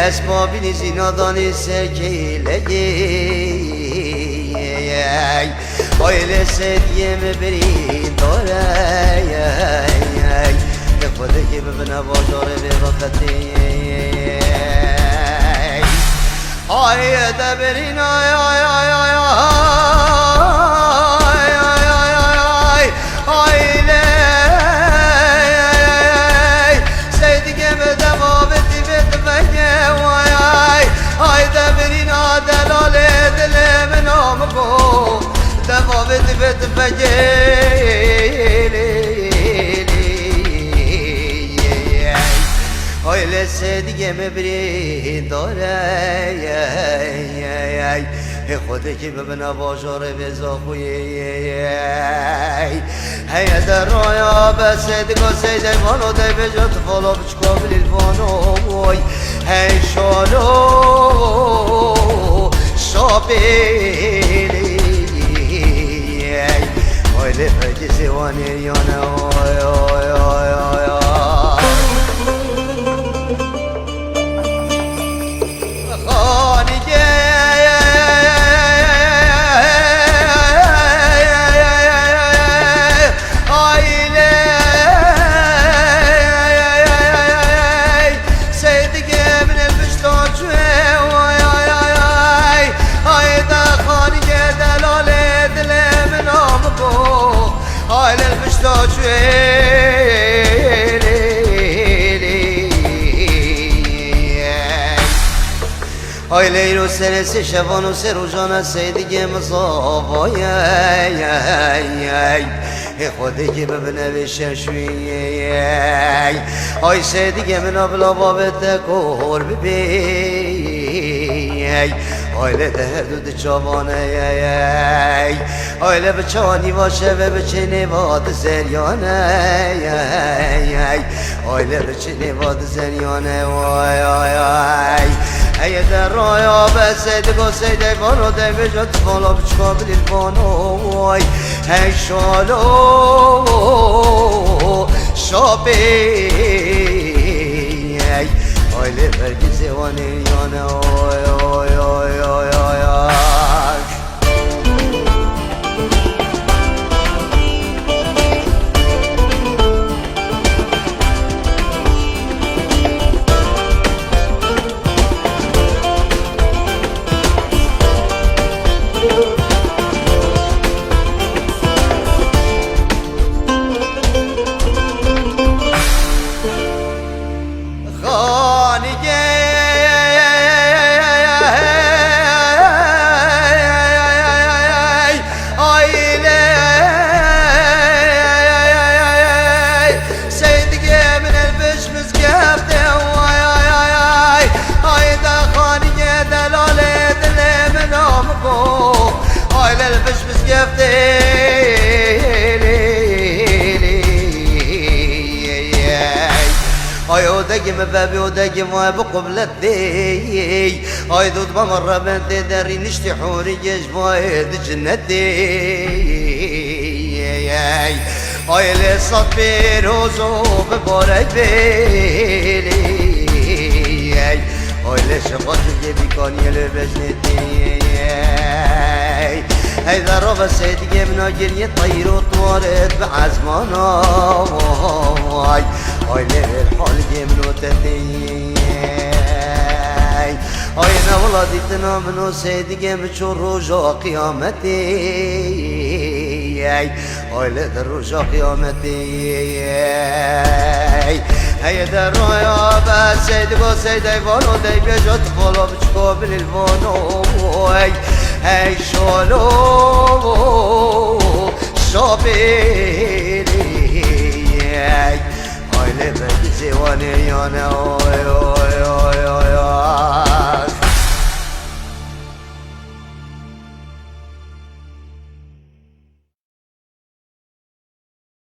اسبابی زینادانی سکیلگی آیل سدیم برین داره که خودی که ببنه بازاره به وقتی آیه دبرین آی آی آی آی آیله سیدگه بدم آبتی بدمگه وای آی دبرین آدلال دل من آمگو دم آبتی بدمگه آیل سدیگه مبرین داره خودی که ببنه باشاره بزاخوی هی در رایا بسدگو سیده مانو دی بجا تفالا بچکا بلیل بانو هی شالو شابیلی آیل فرگی سیوانی یانه آی آی آی آی آی لیرو سرسی شبانو سروجان سیدگی مصابای خودی که ببنه بششوی آی سیدگی من ابلا بابت کور ببی آی لده دود چوانه آی لبچانی باشه و بچینی باد زریانه آی لبچینی باد زریانه وای آی آی ای در رایا بسیدگو سیده بانو دی بجا تفالا بچکا بلیل بانو ای شالو شابی آیله برگی زیوانی یانه آی آی آی آی آی آی اودگی مبابی اودگی ما بقبلت دی آی دود بمر بنت داری نشتی حوری جواید جنت دی آی لصد بیروزو ببارک بیلی آی لشقات جبی کانی لبجنتی ای در رو بسیدگی مناگری طیر و طوارد بعزمانا آی لیل حال منو تدی آی نولا دیتنا منو سیدگی بچو روژا قیامتی آی لیل روژا قیامتی ای در رویا بسیدگو سیده بانو دی بیجا تفالا بچکا بلیل بانو ای شالو شابیلی آیله برگی زیوانی یانه